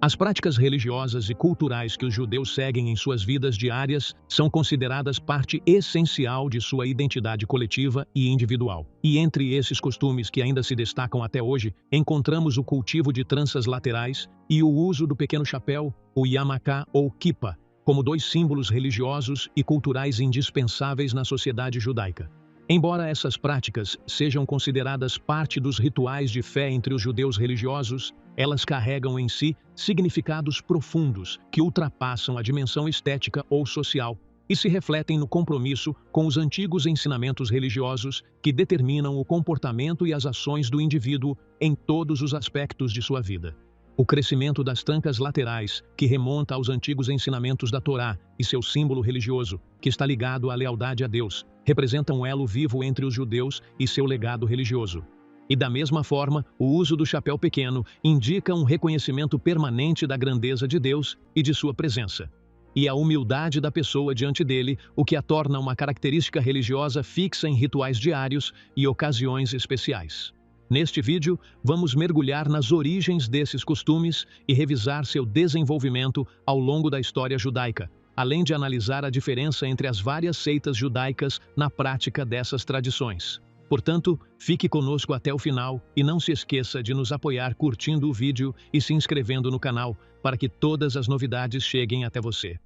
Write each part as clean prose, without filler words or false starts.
As práticas religiosas e culturais que os judeus seguem em suas vidas diárias são consideradas parte essencial de sua identidade coletiva e individual. E entre esses costumes que ainda se destacam até hoje, encontramos o cultivo de tranças laterais e o uso do pequeno chapéu, o yarmulke ou kippah, como dois símbolos religiosos e culturais indispensáveis na sociedade judaica. Embora essas práticas sejam consideradas parte dos rituais de fé entre os judeus religiosos, elas carregam em si significados profundos que ultrapassam a dimensão estética ou social e se refletem no compromisso com os antigos ensinamentos religiosos que determinam o comportamento e as ações do indivíduo em todos os aspectos de sua vida. O crescimento das trancas laterais, que remonta aos antigos ensinamentos da Torá e seu símbolo religioso, que está ligado à lealdade a Deus, representa um elo vivo entre os judeus e seu legado religioso. E da mesma forma, o uso do chapéu pequeno indica um reconhecimento permanente da grandeza de Deus e de sua presença, e a humildade da pessoa diante dele, o que a torna uma característica religiosa fixa em rituais diários e ocasiões especiais. Neste vídeo, vamos mergulhar nas origens desses costumes e revisar seu desenvolvimento ao longo da história judaica, além de analisar a diferença entre as várias seitas judaicas na prática dessas tradições. Portanto, fique conosco até o final e não se esqueça de nos apoiar curtindo o vídeo e se inscrevendo no canal para que todas as novidades cheguem até você.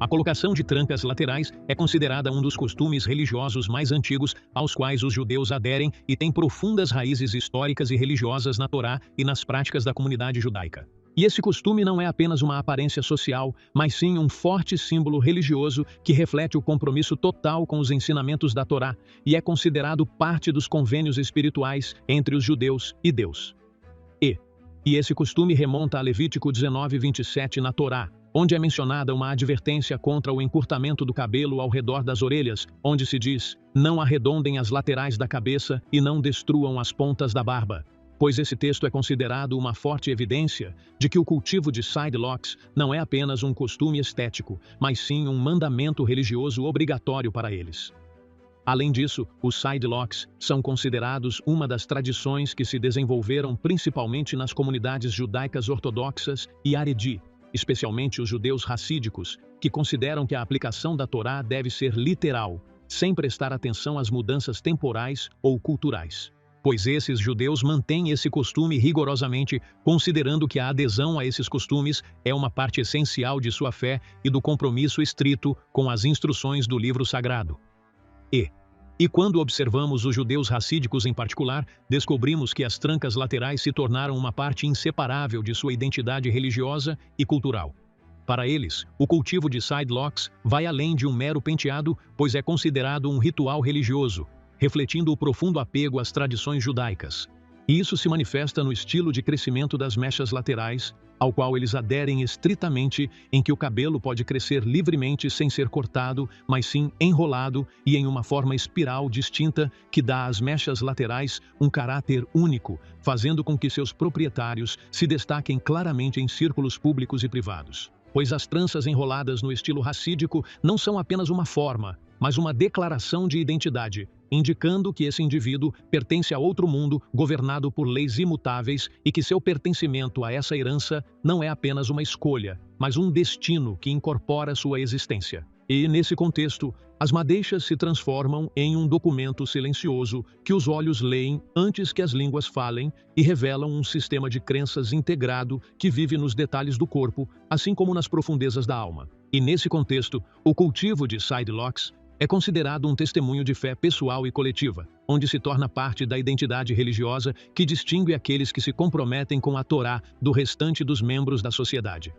A colocação de trancas laterais é considerada um dos costumes religiosos mais antigos aos quais os judeus aderem e tem profundas raízes históricas e religiosas na Torá e nas práticas da comunidade judaica. E esse costume não é apenas uma aparência social, mas sim um forte símbolo religioso que reflete o compromisso total com os ensinamentos da Torá e é considerado parte dos convênios espirituais entre os judeus e Deus. E esse costume remonta a Levítico 19:27 na Torá, onde é mencionada uma advertência contra o encurtamento do cabelo ao redor das orelhas, onde se diz: não arredondem as laterais da cabeça e não destruam as pontas da barba. Pois esse texto é considerado uma forte evidência de que o cultivo de sidelocks não é apenas um costume estético, mas sim um mandamento religioso obrigatório para eles. Além disso, os sidelocks são considerados uma das tradições que se desenvolveram principalmente nas comunidades judaicas ortodoxas e Haredi, especialmente os judeus racídicos, que consideram que a aplicação da Torá deve ser literal, sem prestar atenção às mudanças temporais ou culturais. Pois esses judeus mantêm esse costume rigorosamente, considerando que a adesão a esses costumes é uma parte essencial de sua fé e do compromisso estrito com as instruções do livro sagrado. E quando observamos os judeus racídicos em particular, descobrimos que as trancas laterais se tornaram uma parte inseparável de sua identidade religiosa e cultural. Para eles, o cultivo de sidelocks vai além de um mero penteado, pois é considerado um ritual religioso, refletindo o profundo apego às tradições judaicas. E isso se manifesta no estilo de crescimento das mechas laterais, ao qual eles aderem estritamente, em que o cabelo pode crescer livremente sem ser cortado, mas sim enrolado e em uma forma espiral distinta que dá às mechas laterais um caráter único, fazendo com que seus proprietários se destaquem claramente em círculos públicos e privados. Pois as tranças enroladas no estilo racídico não são apenas uma forma, mas uma declaração de identidade, indicando que esse indivíduo pertence a outro mundo governado por leis imutáveis e que seu pertencimento a essa herança não é apenas uma escolha, mas um destino que incorpora sua existência. E, nesse contexto, as madeixas se transformam em um documento silencioso que os olhos leem antes que as línguas falem e revelam um sistema de crenças integrado que vive nos detalhes do corpo, assim como nas profundezas da alma. E, nesse contexto, o cultivo de sidelocks é considerado um testemunho de fé pessoal e coletiva, onde se torna parte da identidade religiosa que distingue aqueles que se comprometem com a Torá do restante dos membros da sociedade.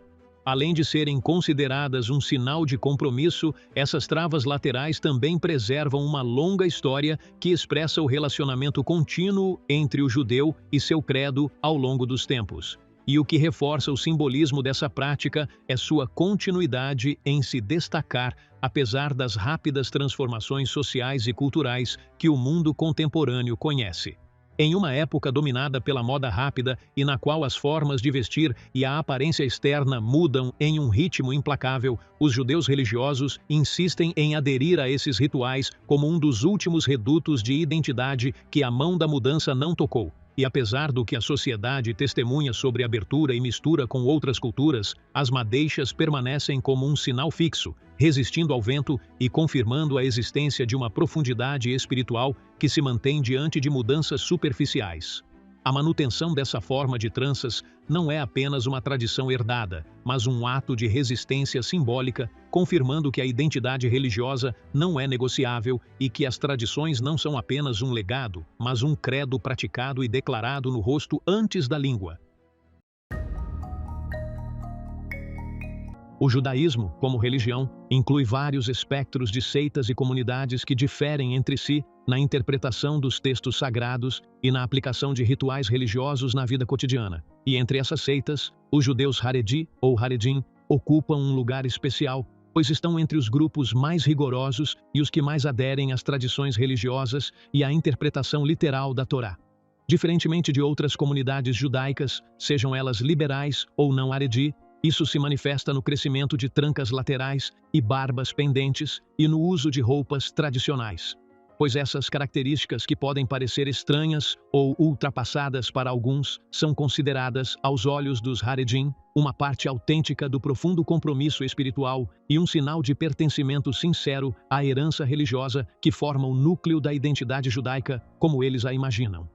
Além de serem consideradas um sinal de compromisso, essas travas laterais também preservam uma longa história que expressa o relacionamento contínuo entre o judeu e seu credo ao longo dos tempos. E o que reforça o simbolismo dessa prática é sua continuidade em se destacar, apesar das rápidas transformações sociais e culturais que o mundo contemporâneo conhece. Em uma época dominada pela moda rápida e na qual as formas de vestir e a aparência externa mudam em um ritmo implacável, os judeus religiosos insistem em aderir a esses rituais como um dos últimos redutos de identidade que a mão da mudança não tocou. E apesar do que a sociedade testemunha sobre abertura e mistura com outras culturas, as madeixas permanecem como um sinal fixo, resistindo ao vento e confirmando a existência de uma profundidade espiritual que se mantém diante de mudanças superficiais. A manutenção dessa forma de tranças não é apenas uma tradição herdada, mas um ato de resistência simbólica, confirmando que a identidade religiosa não é negociável e que as tradições não são apenas um legado, mas um credo praticado e declarado no rosto antes da língua. O judaísmo, como religião, inclui vários espectros de seitas e comunidades que diferem entre si na interpretação dos textos sagrados e na aplicação de rituais religiosos na vida cotidiana. E entre essas seitas, os judeus Haredi, ou Haredim, ocupam um lugar especial, pois estão entre os grupos mais rigorosos e os que mais aderem às tradições religiosas e à interpretação literal da Torá. Diferentemente de outras comunidades judaicas, sejam elas liberais ou não Haredi, isso se manifesta no crescimento de trancas laterais e barbas pendentes e no uso de roupas tradicionais. Pois essas características que podem parecer estranhas ou ultrapassadas para alguns são consideradas, aos olhos dos Haredim, uma parte autêntica do profundo compromisso espiritual e um sinal de pertencimento sincero à herança religiosa que forma o núcleo da identidade judaica, como eles a imaginam.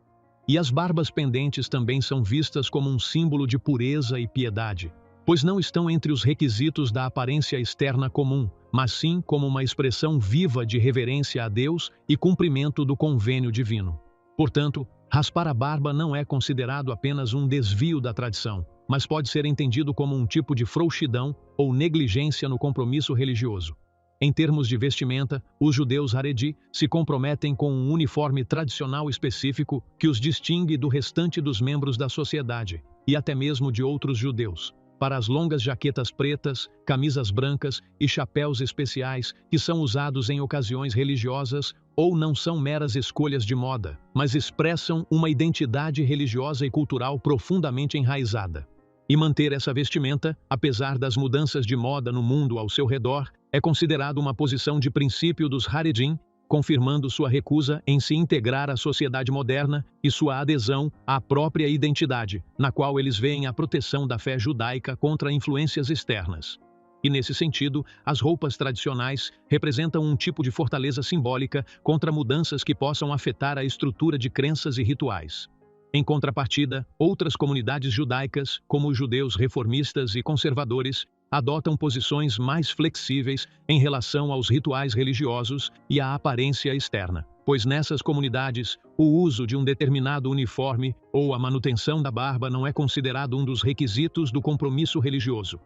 E as barbas pendentes também são vistas como um símbolo de pureza e piedade, pois não estão entre os requisitos da aparência externa comum, mas sim como uma expressão viva de reverência a Deus e cumprimento do convênio divino. Portanto, raspar a barba não é considerado apenas um desvio da tradição, mas pode ser entendido como um tipo de frouxidão ou negligência no compromisso religioso. Em termos de vestimenta, os judeus Haredi se comprometem com um uniforme tradicional específico que os distingue do restante dos membros da sociedade, e até mesmo de outros judeus. Para as longas jaquetas pretas, camisas brancas e chapéus especiais que são usados em ocasiões religiosas ou não são meras escolhas de moda, mas expressam uma identidade religiosa e cultural profundamente enraizada. E manter essa vestimenta, apesar das mudanças de moda no mundo ao seu redor, é considerado uma posição de princípio dos Haredim, confirmando sua recusa em se integrar à sociedade moderna e sua adesão à própria identidade, na qual eles veem a proteção da fé judaica contra influências externas. E nesse sentido, as roupas tradicionais representam um tipo de fortaleza simbólica contra mudanças que possam afetar a estrutura de crenças e rituais. Em contrapartida, outras comunidades judaicas, como os judeus reformistas e conservadores, adotam posições mais flexíveis em relação aos rituais religiosos e à aparência externa, pois nessas comunidades, o uso de um determinado uniforme ou a manutenção da barba não é considerado um dos requisitos do compromisso religioso.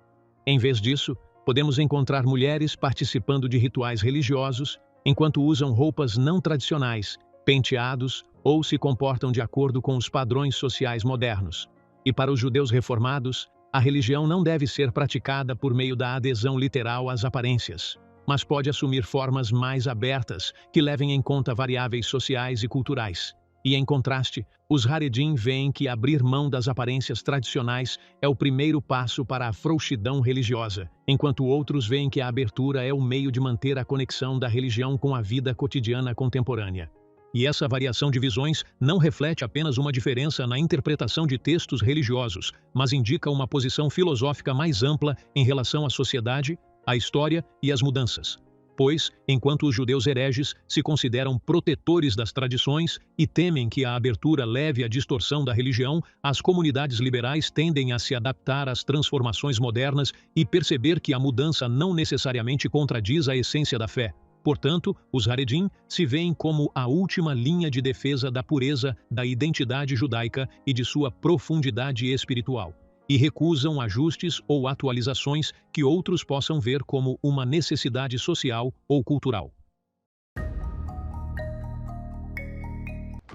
Em vez disso, podemos encontrar mulheres participando de rituais religiosos enquanto usam roupas não tradicionais, penteados ou se comportam de acordo com os padrões sociais modernos. E para os judeus reformados, a religião não deve ser praticada por meio da adesão literal às aparências, mas pode assumir formas mais abertas que levem em conta variáveis sociais e culturais. E, em contraste, os Haredim veem que abrir mão das aparências tradicionais é o primeiro passo para a frouxidão religiosa, enquanto outros veem que a abertura é o meio de manter a conexão da religião com a vida cotidiana contemporânea. E essa variação de visões não reflete apenas uma diferença na interpretação de textos religiosos, mas indica uma posição filosófica mais ampla em relação à sociedade, à história e às mudanças. Pois, enquanto os judeus hereges se consideram protetores das tradições e temem que a abertura leve à distorção da religião, as comunidades liberais tendem a se adaptar às transformações modernas e perceber que a mudança não necessariamente contradiz a essência da fé. Portanto, os Haredim se veem como a última linha de defesa da pureza da identidade judaica e de sua profundidade espiritual, e recusam ajustes ou atualizações que outros possam ver como uma necessidade social ou cultural.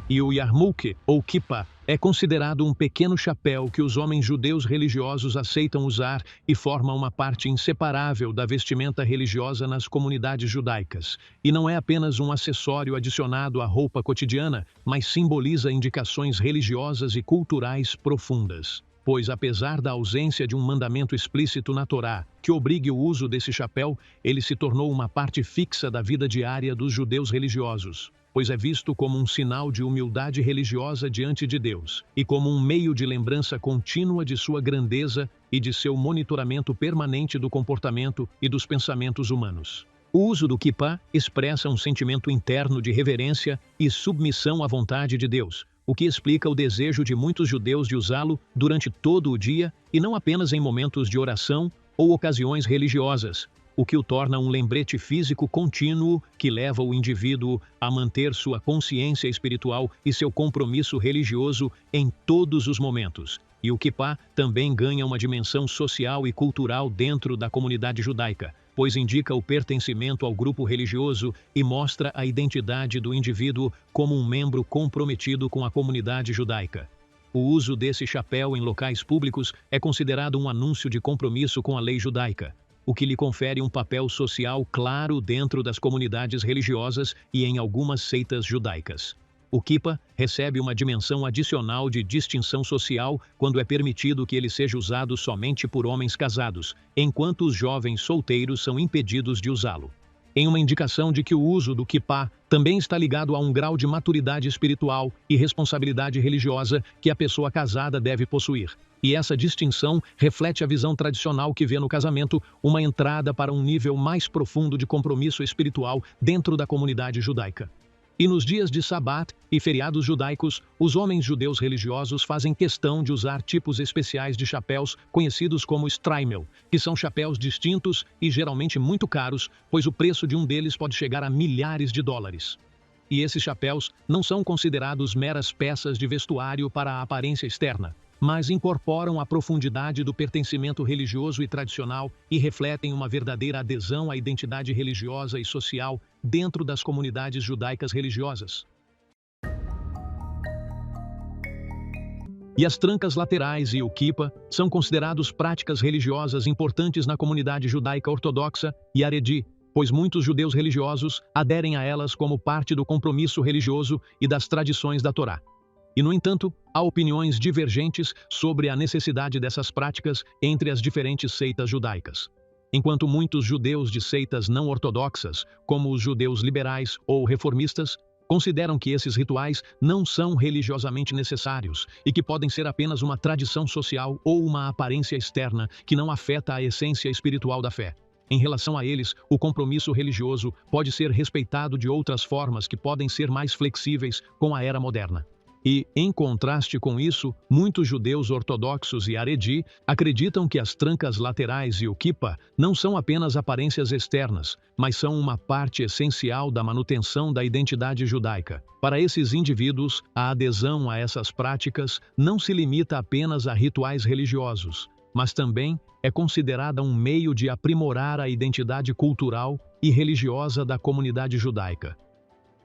E o yarmulke, ou kippah, é considerado um pequeno chapéu que os homens judeus religiosos aceitam usar e forma uma parte inseparável da vestimenta religiosa nas comunidades judaicas. E não é apenas um acessório adicionado à roupa cotidiana, mas simboliza indicações religiosas e culturais profundas. Pois, apesar da ausência de um mandamento explícito na Torá que obrigue o uso desse chapéu, ele se tornou uma parte fixa da vida diária dos judeus religiosos, pois é visto como um sinal de humildade religiosa diante de Deus, e como um meio de lembrança contínua de sua grandeza e de seu monitoramento permanente do comportamento e dos pensamentos humanos. O uso do kippah expressa um sentimento interno de reverência e submissão à vontade de Deus, o que explica o desejo de muitos judeus de usá-lo durante todo o dia e não apenas em momentos de oração ou ocasiões religiosas, o que o torna um lembrete físico contínuo que leva o indivíduo a manter sua consciência espiritual e seu compromisso religioso em todos os momentos. E o kippah também ganha uma dimensão social e cultural dentro da comunidade judaica, pois indica o pertencimento ao grupo religioso e mostra a identidade do indivíduo como um membro comprometido com a comunidade judaica. O uso desse chapéu em locais públicos é considerado um anúncio de compromisso com a lei judaica, o que lhe confere um papel social claro dentro das comunidades religiosas e em algumas seitas judaicas. O kippah recebe uma dimensão adicional de distinção social quando é permitido que ele seja usado somente por homens casados, enquanto os jovens solteiros são impedidos de usá-lo. Em uma indicação de que o uso do kippah também está ligado a um grau de maturidade espiritual e responsabilidade religiosa que a pessoa casada deve possuir. E essa distinção reflete a visão tradicional que vê no casamento uma entrada para um nível mais profundo de compromisso espiritual dentro da comunidade judaica. E nos dias de Sabat e feriados judaicos, os homens judeus religiosos fazem questão de usar tipos especiais de chapéus conhecidos como shtreimel, que são chapéus distintos e geralmente muito caros, pois o preço de um deles pode chegar a milhares de dólares. E esses chapéus não são considerados meras peças de vestuário para a aparência externa, mas incorporam a profundidade do pertencimento religioso e tradicional e refletem uma verdadeira adesão à identidade religiosa e social dentro das comunidades judaicas religiosas. E as trancas laterais e o kippah são considerados práticas religiosas importantes na comunidade judaica ortodoxa e haredi, pois muitos judeus religiosos aderem a elas como parte do compromisso religioso e das tradições da Torá. E, no entanto, há opiniões divergentes sobre a necessidade dessas práticas entre as diferentes seitas judaicas. Enquanto muitos judeus de seitas não ortodoxas, como os judeus liberais ou reformistas, consideram que esses rituais não são religiosamente necessários e que podem ser apenas uma tradição social ou uma aparência externa que não afeta a essência espiritual da fé. Em relação a eles, o compromisso religioso pode ser respeitado de outras formas que podem ser mais flexíveis com a era moderna. E, em contraste com isso, muitos judeus ortodoxos e haredi acreditam que as trancas laterais e o kippah não são apenas aparências externas, mas são uma parte essencial da manutenção da identidade judaica. Para esses indivíduos, a adesão a essas práticas não se limita apenas a rituais religiosos, mas também é considerada um meio de aprimorar a identidade cultural e religiosa da comunidade judaica.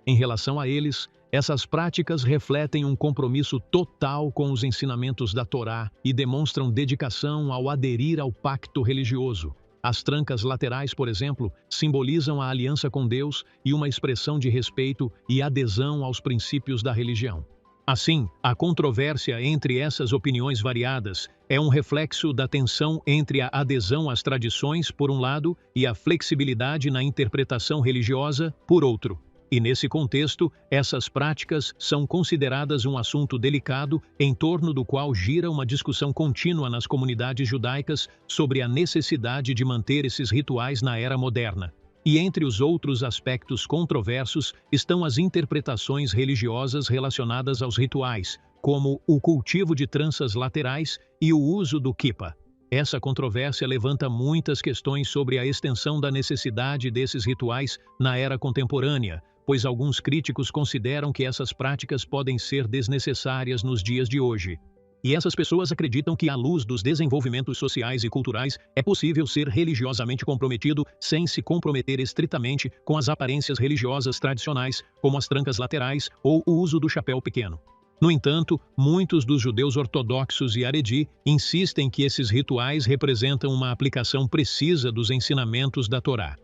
Em relação a eles, essas práticas refletem um compromisso total com os ensinamentos da Torá e demonstram dedicação ao aderir ao pacto religioso. As trancas laterais, por exemplo, simbolizam a aliança com Deus e uma expressão de respeito e adesão aos princípios da religião. Assim, a controvérsia entre essas opiniões variadas é um reflexo da tensão entre a adesão às tradições, por um lado, e a flexibilidade na interpretação religiosa, por outro. E nesse contexto, essas práticas são consideradas um assunto delicado em torno do qual gira uma discussão contínua nas comunidades judaicas sobre a necessidade de manter esses rituais na era moderna. E entre os outros aspectos controversos estão as interpretações religiosas relacionadas aos rituais, como o cultivo de tranças laterais e o uso do kippah. Essa controvérsia levanta muitas questões sobre a extensão da necessidade desses rituais na era contemporânea, pois alguns críticos consideram que essas práticas podem ser desnecessárias nos dias de hoje. E essas pessoas acreditam que, à luz dos desenvolvimentos sociais e culturais, é possível ser religiosamente comprometido sem se comprometer estritamente com as aparências religiosas tradicionais, como as trancas laterais ou o uso do chapéu pequeno. No entanto, muitos dos judeus ortodoxos e Haredi insistem que esses rituais representam uma aplicação precisa dos ensinamentos da Torá.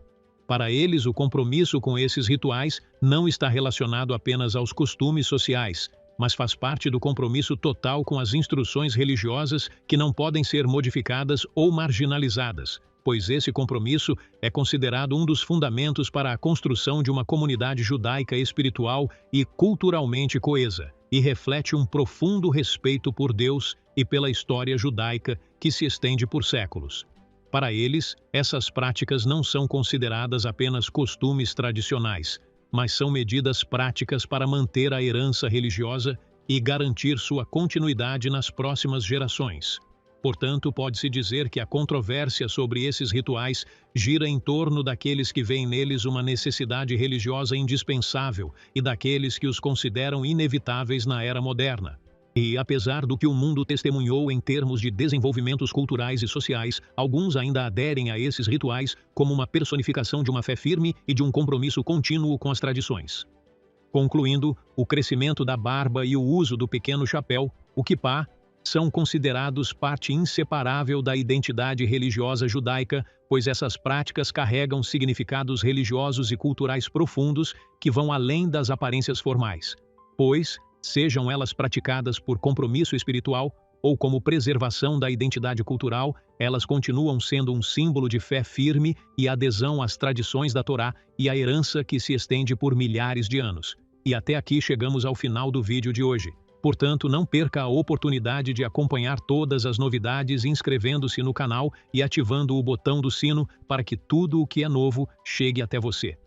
Para eles, o compromisso com esses rituais não está relacionado apenas aos costumes sociais, mas faz parte do compromisso total com as instruções religiosas que não podem ser modificadas ou marginalizadas, pois esse compromisso é considerado um dos fundamentos para a construção de uma comunidade judaica espiritual e culturalmente coesa, e reflete um profundo respeito por Deus e pela história judaica que se estende por séculos. Para eles, essas práticas não são consideradas apenas costumes tradicionais, mas são medidas práticas para manter a herança religiosa e garantir sua continuidade nas próximas gerações. Portanto, pode-se dizer que a controvérsia sobre esses rituais gira em torno daqueles que veem neles uma necessidade religiosa indispensável e daqueles que os consideram inevitáveis na era moderna. E, apesar do que o mundo testemunhou em termos de desenvolvimentos culturais e sociais, alguns ainda aderem a esses rituais como uma personificação de uma fé firme e de um compromisso contínuo com as tradições. Concluindo, o crescimento da barba e o uso do pequeno chapéu, o kippá, são considerados parte inseparável da identidade religiosa judaica, pois essas práticas carregam significados religiosos e culturais profundos que vão além das aparências formais. Pois, sejam elas praticadas por compromisso espiritual ou como preservação da identidade cultural, elas continuam sendo um símbolo de fé firme e adesão às tradições da Torá e à herança que se estende por milhares de anos. E até aqui chegamos ao final do vídeo de hoje. Portanto, não perca a oportunidade de acompanhar todas as novidades inscrevendo-se no canal e ativando o botão do sino para que tudo o que é novo chegue até você.